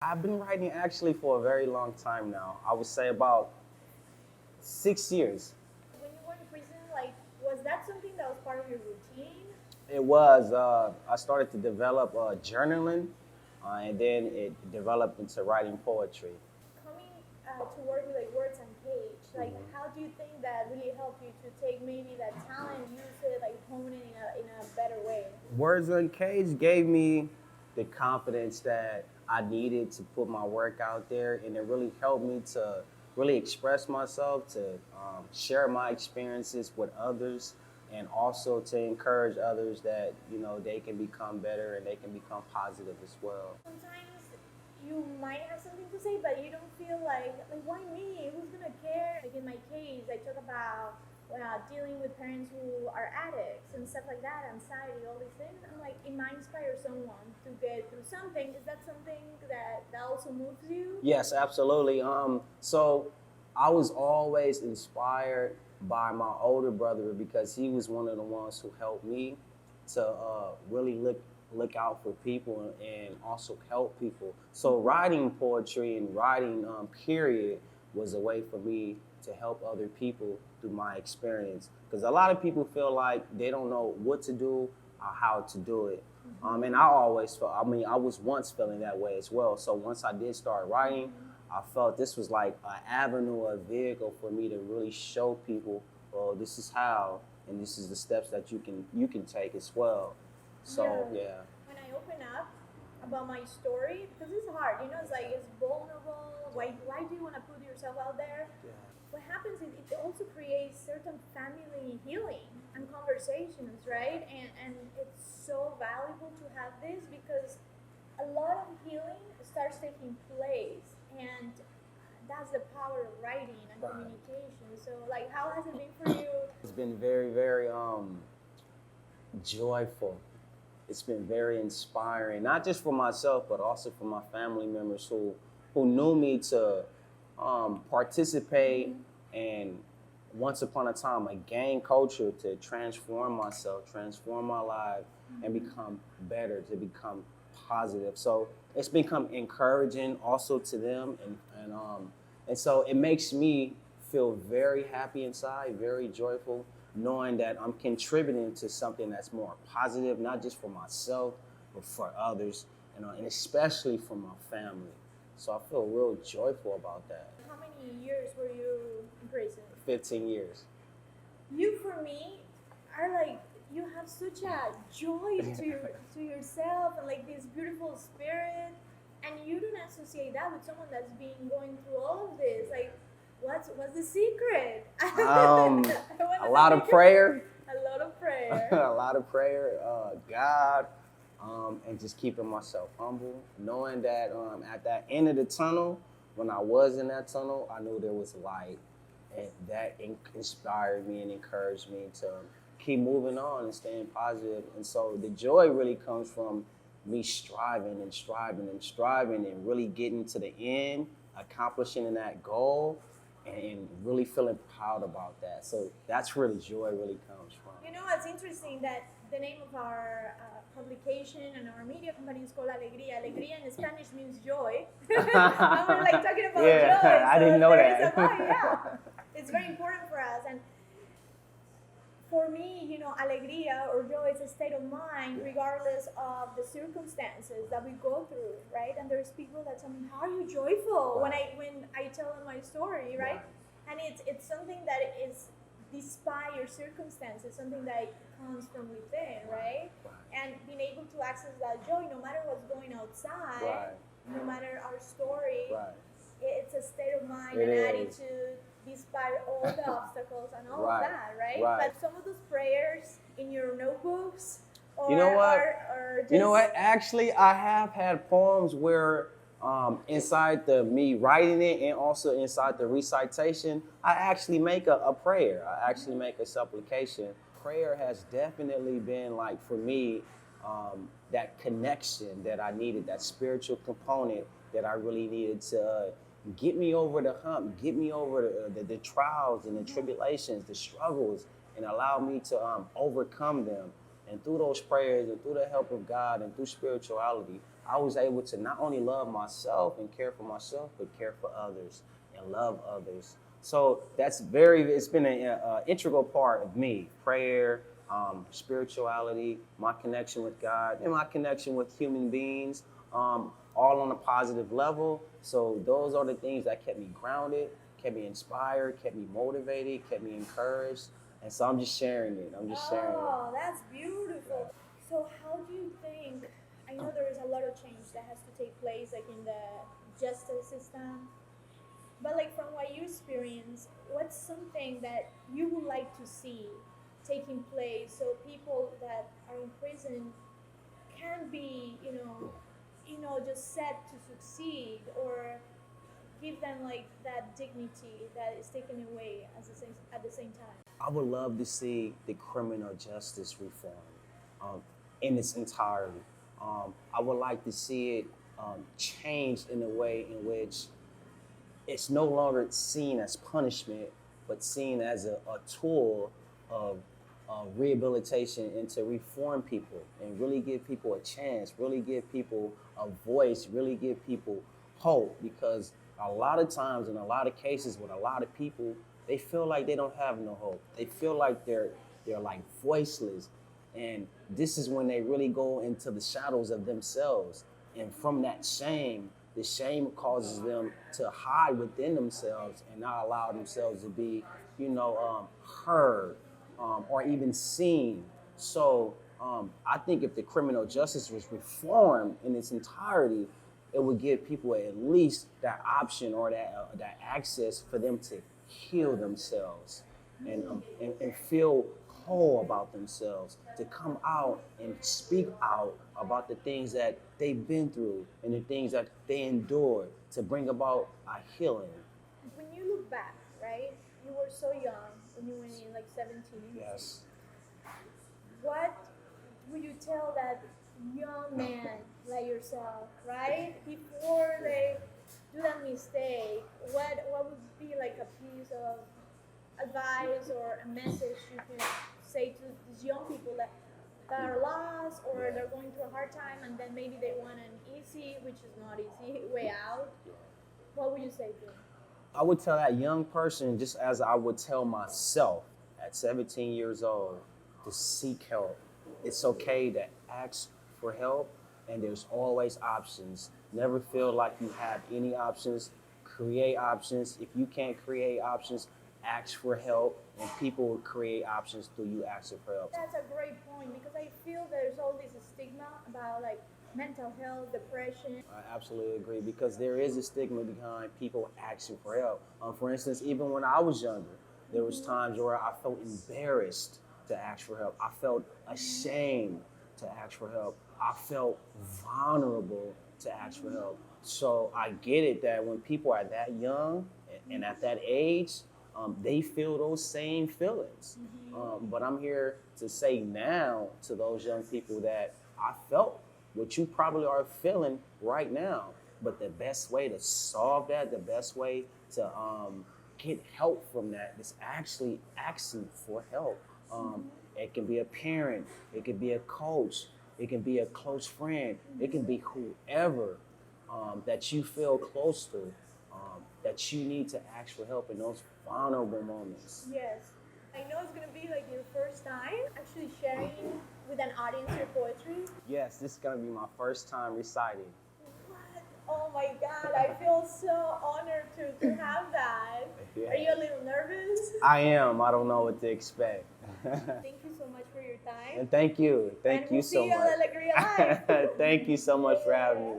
I've been writing actually for a very long time now. I would say about 6 years. When you were in prison, like, was that something that was part of your routine? It was. I started to develop journaling, and then it developed into writing poetry. Coming to work with like Words Uncaged, like, how do you think that really helped you to take maybe that talent, use it, like hone it in a better way? Words Uncaged gave me the confidence that I needed to put my work out there, and it really helped me to really express myself, to share my experiences with others, and also to encourage others that they can become better and they can become positive as well. Sometimes you might have something to say, but you don't feel like why me? Who's gonna care? Like in my case, I talk about dealing with parents who are addicts and stuff like that, anxiety, all these things. I'm like, it might inspire someone to get through something. Is that something that also moves you? Yes, absolutely. So I was always inspired by my older brother because he was one of the ones who helped me to really look out for people and also help people. So writing poetry and writing period was a way for me to help other people through my experience. Because a lot of people feel like they don't know what to do or how to do it. And I always felt, I was once feeling that way as well. So once I did start writing, I felt this was like an avenue, a vehicle for me to really show people, well, this is how, and this is the steps that you can take as well. So yeah. When I open up about my story, because it's hard, it's like it's vulnerable. Why do you want to put yourself out there? Yeah. What happens is it also creates certain family healing and conversations, right? And it's so valuable to have this because a lot of healing starts taking place, and that's the power of writing and Right. communication. So, like, how has it been for you? It's been very, very joyful. It's been very inspiring, not just for myself, but also for my family members who knew me to participate and once upon a time a gang culture to transform myself, transform my life, and become better, to become positive. So it's become encouraging also to them, and so it makes me feel very happy inside, very joyful, knowing that I'm contributing to something that's more positive, not just for myself, but for others, and especially for my family. So I feel real joyful about that. How many years were you in prison? 15 years. You, for me, are like, you have such a joy to yourself and like this beautiful spirit, and you don't associate that with someone that's been going through all of this. Like, what's the secret? A lot of prayer. A lot of prayer. A lot of prayer, God, and just keeping myself humble, knowing that at that end of the tunnel, when I was in that tunnel, I knew there was light, and that inspired me and encouraged me to keep moving on and staying positive. And so the joy really comes from me striving and striving and striving and really getting to the end, accomplishing that goal, and really feeling proud about that. So that's where the joy really comes from. It's interesting that the name of our publication and our media company is called Alegria. Alegria in Spanish means joy. And we're like talking about Yeah, joy. I didn't know there is that. yeah, it's very important for us. And for me, alegria or joy is a state of mind regardless of the circumstances that we go through, right? And there's people that tell me, "How are you joyful?" Right. When I tell them my story, right? Right. And it's something that is despite your circumstances, something that comes from within, right? And being able to access that joy, no matter what's going outside, Right. no matter our story, Right. it's a state of mind It and is. attitude despite all the obstacles and all Right. of that, right? Right. But some of those prayers in your notebooks, or You know what? or just, You know what? Actually, I have had poems where inside the me writing it and also inside the recitation, I actually make a prayer. I actually make a supplication. Prayer has definitely been like for me that connection that I needed, that spiritual component that I really needed to get me over the hump, get me over the trials and the tribulations, the struggles, and allow me to overcome them. And through those prayers and through the help of God and through spirituality, I was able to not only love myself and care for myself, but care for others and love others. So it's been an integral part of me, prayer, spirituality, my connection with God, and my connection with human beings, all on a positive level. So those are the things that kept me grounded, kept me inspired, kept me motivated, kept me encouraged. And so I'm just sharing it. I'm just sharing it. Oh, that's beautiful. So how do you think, I know there is a lot of change that has to take place like in the justice system, but like from what you experience, what's something that you would like to see taking place so people that are in prison can be, just set to succeed, or give them like that dignity that is taken away at the same time? I would love to see the criminal justice reform in its entirety. I would like to see it changed in a way in which it's no longer seen as punishment, but seen as a tool of rehabilitation and to reform people and really give people a chance, really give people a voice, really give people hope. Because a lot of times in a lot of cases with a lot of people, they feel like they don't have no hope. They feel like they're like voiceless. And this is when they really go into the shadows of themselves. And from that shame, the shame causes them to hide within themselves and not allow themselves to be, heard or even seen. So I think if the criminal justice was reformed in its entirety, it would give people at least that option or that access for them to heal themselves and feel whole about themselves, to come out and speak out about the things that they've been through and the things that they endured to bring about a healing. When you look back, right, you were so young when you were in like 17. Yes. What would you tell that young man like yourself, right, before they do that mistake? What would be like a piece of advice or a message you can say to these young people that are lost, or they're going through a hard time and then maybe they want an easy, which is not easy, way out? What would you say to them? I would tell that young person, just as I would tell myself at 17 years old, to seek help. It's okay to ask for help, and there's always options. Never feel like you have any options. Create options. If you can't create options, ask for help, and people will create options through you asking for help. That's a great point, because I feel there's all this stigma about like mental health, depression. I absolutely agree, because there is a stigma behind people asking for help. For instance, even when I was younger, there was times where I felt embarrassed to ask for help. I felt ashamed to ask for help. I felt vulnerable to ask for help. So I get it that when people are that young and at that age, they feel those same feelings. But I'm here to say now to those young people that I felt what you probably are feeling right now. But the best way to solve that, the best way to get help from that is actually asking for help. It can be a parent, it can be a coach, it can be a close friend, it can be whoever that you feel close to, that you need to ask for help in those vulnerable moments. Yes. I know it's going to be like your first time actually sharing with an audience your poetry. Yes, this is going to be my first time reciting. What? Oh my God, I feel so honored to have that. Yeah. Are you a little nervous? I am. I don't know what to expect. Thank you so much for your time. And thank you. Thank and you we'll so see you much. at Alegria Live. Thank you so much for having me.